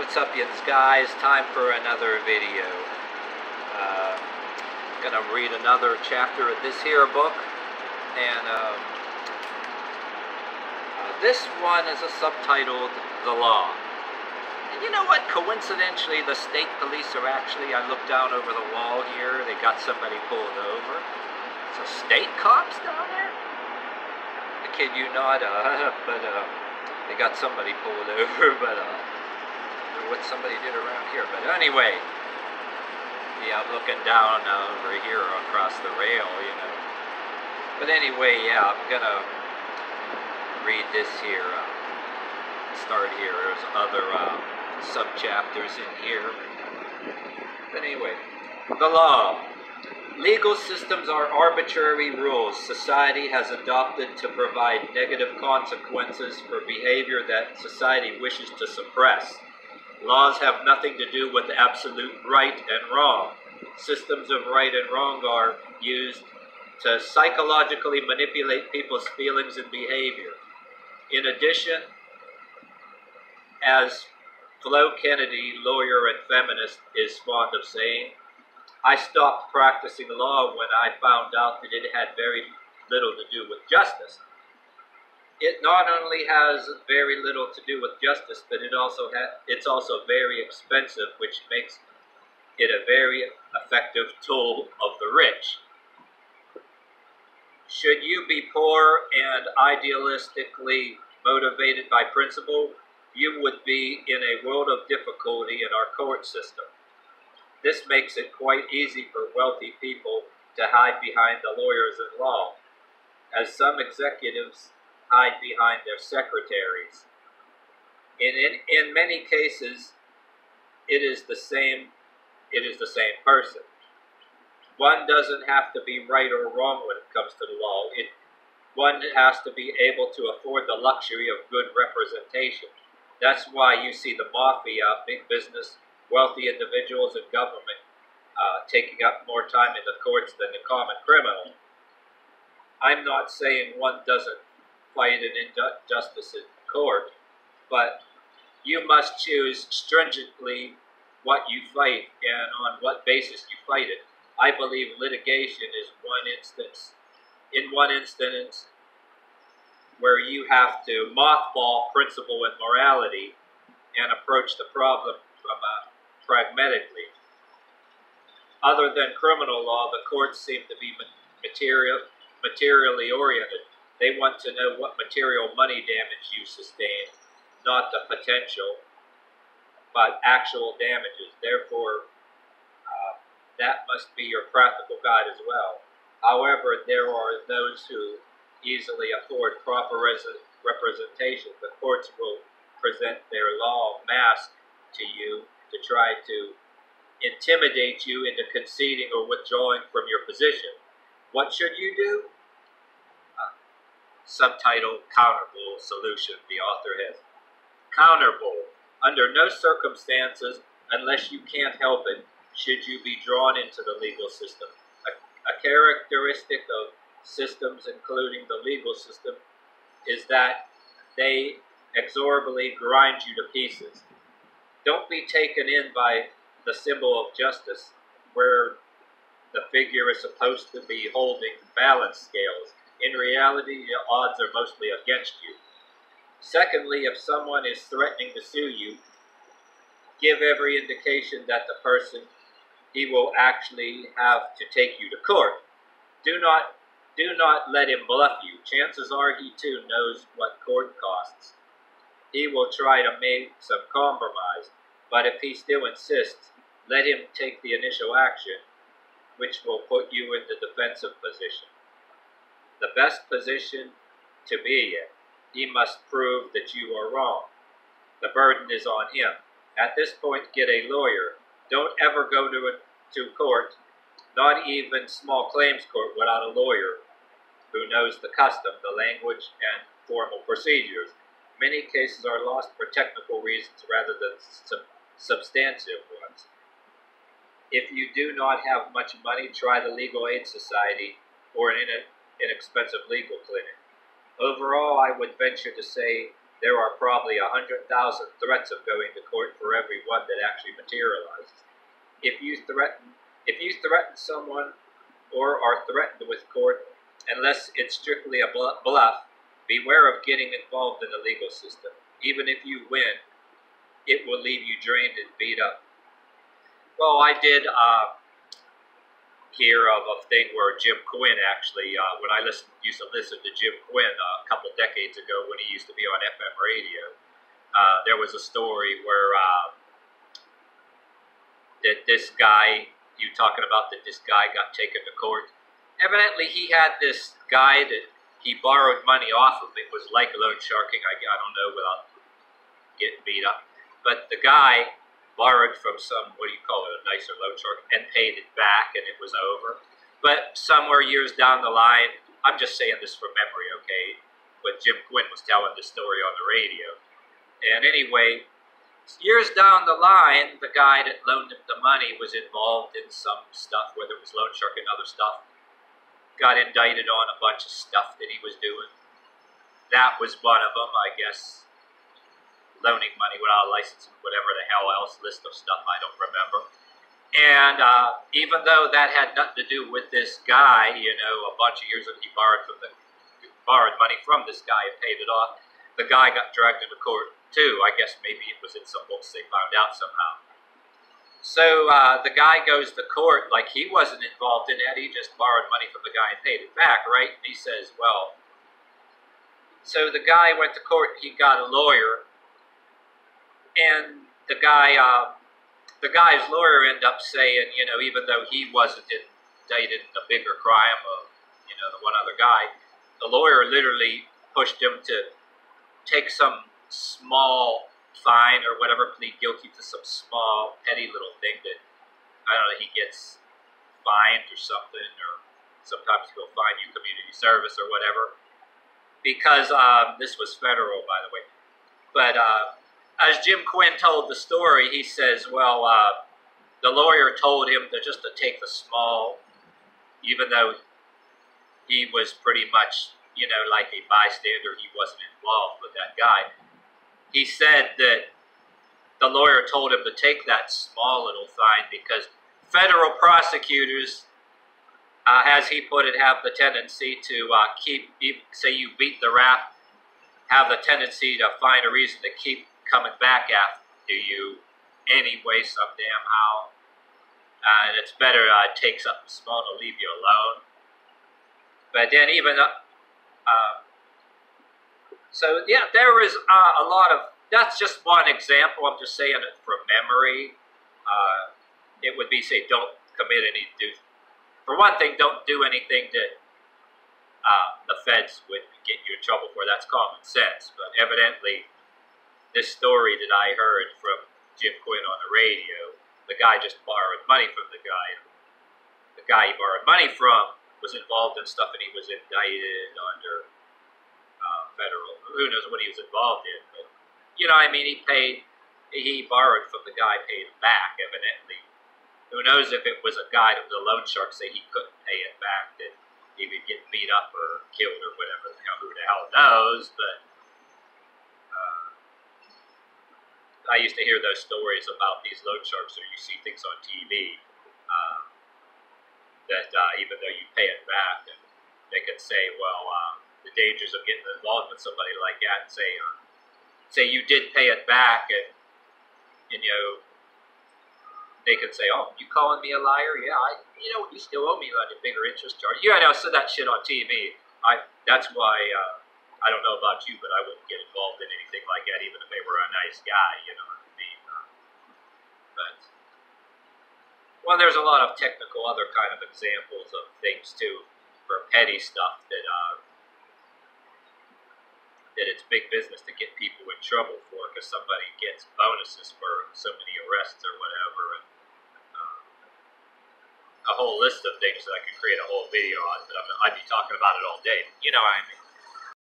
What's up, you guys? Time for another video. Gonna read another chapter of this here book, and this one is subtitled "The Law." And you know what? Coincidentally, the state police are actually, I looked down over the wall here, they got somebody pulled over. So state cops down there? I kid you not, but they got somebody pulled over, but what somebody did around here. But anyway, yeah, I'm looking down over here across the rail, you know. But anyway, yeah, I'm gonna read this here. Start here. There's other sub-chapters in here. But anyway, the law. Legal systems are arbitrary rules society has adopted to provide negative consequences for behavior that society wishes to suppress. Laws have nothing to do with absolute right and wrong. Systems of right and wrong are used to psychologically manipulate people's feelings and behavior. In addition, as Flo Kennedy, lawyer and feminist, is fond of saying, I stopped practicing law when I found out that it had very little to do with justice. It not only has very little to do with justice, but it's also very expensive, which makes it a very effective tool of the rich. Should you be poor and idealistically motivated by principle, you would be in a world of difficulty in our court system. This makes it quite easy for wealthy people to hide behind the lawyers in law, as some executives hide behind their secretaries. In many cases, it is the same person. One doesn't have to be right or wrong when it comes to the law. One has to be able to afford the luxury of good representation. That's why you see the mafia, big business, wealthy individuals, and government taking up more time in the courts than the common criminal. I'm not saying one doesn't fight an injustice in court, but you must choose stringently what you fight and on what basis you fight it. I believe litigation is one instance where you have to mothball principle and morality and approach the problem from pragmatically. Other than criminal law, the courts seem to be materially oriented. They want to know what material money damage you sustained, not the potential, but actual damages. Therefore, that must be your practical guide as well. However, there are those who easily afford proper representation. The courts will present their law mask to you to try to intimidate you into conceding or withdrawing from your position. What should you do? Subtitle, Counterbull Solution, the author has. Counterbull. Under no circumstances, unless you can't help it, should you be drawn into the legal system. A characteristic of systems, including the legal system, is that they inexorably grind you to pieces. Don't be taken in by the symbol of justice, where the figure is supposed to be holding balance scales. In reality, the odds are mostly against you. Secondly, if someone is threatening to sue you, give every indication that the person, he will actually have to take you to court. Do not let him bluff you. Chances are he too knows what court costs. He will try to make some compromise, but if he still insists, let him take the initial action, which will put you in the defensive position. The best position to be in. He must prove that you are wrong. The burden is on him. At this point, get a lawyer. Don't ever go to court, not even small claims court, without a lawyer who knows the custom, the language, and formal procedures. Many cases are lost for technical reasons rather than substantive ones. If you do not have much money, try the Legal Aid Society or an inexpensive legal clinic. Overall, I would venture to say there are probably 100,000 threats of going to court for every one that actually materializes. If you threaten someone or are threatened with court, unless it's strictly a bluff, beware of getting involved in the legal system. Even if you win, it will leave you drained and beat up. Well, I did hear of a thing where Jim Quinn actually, when I used to listen to Jim Quinn a couple decades ago when he used to be on FM radio, there was a story where that this guy, you talking about that this guy got taken to court. Evidently, he had this guy that he borrowed money off of. It was like loan sharking, I don't know, without getting beat up. But the guy borrowed from some, what do you call it, a nicer loan shark, and paid it back, and it was over. But somewhere years down the line, I'm just saying this from memory, okay, but Jim Quinn was telling this story on the radio. And anyway, years down the line, the guy that loaned him the money was involved in some stuff, whether it was loan shark and other stuff, got indicted on a bunch of stuff that he was doing. That was one of them, I guess. Loaning money without a license, whatever the hell else, list of stuff I don't remember. And even though that had nothing to do with this guy, you know, a bunch of years ago he borrowed money from this guy and paid it off, the guy got dragged into court too. I guess maybe it was in some books they found out somehow. So the guy goes to court like he wasn't involved in that, he just borrowed money from the guy and paid it back, right? And he says, well, so the guy went to court, he got a lawyer, and the guy's lawyer ended up saying, you know, even though he wasn't indicted in the bigger crime of, you know, the one other guy, the lawyer literally pushed him to take some small fine or whatever, plead guilty to some small, petty little thing that, I don't know, he gets fined or something, or sometimes he'll fine you community service or whatever, because this was federal, by the way. But as Jim Quinn told the story, he says, well, the lawyer told him to just to take the small, even though he was pretty much, you know, like a bystander, he wasn't involved with that guy. He said that the lawyer told him to take that small little fine because federal prosecutors, as he put it, have the tendency to say you beat the rap, have the tendency to find a reason to keep coming back after you anyway, some damn how. And it's better take something small to leave you alone. But then even, so yeah, there is a lot of, that's just one example, I'm just saying it from memory. It would be, say, don't commit any, for one thing, don't do anything that the feds would get you in trouble for. That's common sense. But evidently, this story that I heard from Jim Quinn on the radio, the guy just borrowed money from the guy. The guy he borrowed money from was involved in stuff, and he was indicted under federal. Who knows what he was involved in? But you know, I mean, he borrowed from the guy, paid it back. Evidently, who knows if it was a guy that was a loan shark, say he couldn't pay it back, that he would get beat up or killed or whatever. You know, who the hell knows? But I used to hear those stories about these loan sharks, or you see things on TV that even though you pay it back, and they can say, well, the dangers of getting involved with somebody like that, and say you did pay it back, and you know, they can say, oh, you calling me a liar? Yeah, you know, you still owe me like a bigger interest charge. Yeah, I know, I said that shit on TV. That's why. I don't know about you, but I wouldn't get involved in anything like that, even if they were a nice guy, you know what I mean? But, well, there's a lot of technical other kind of examples of things, too, for petty stuff that it's big business to get people in trouble for, because somebody gets bonuses for so many arrests or whatever, and a whole list of things that I could create a whole video on, but I'd be talking about it all day. You know what I mean?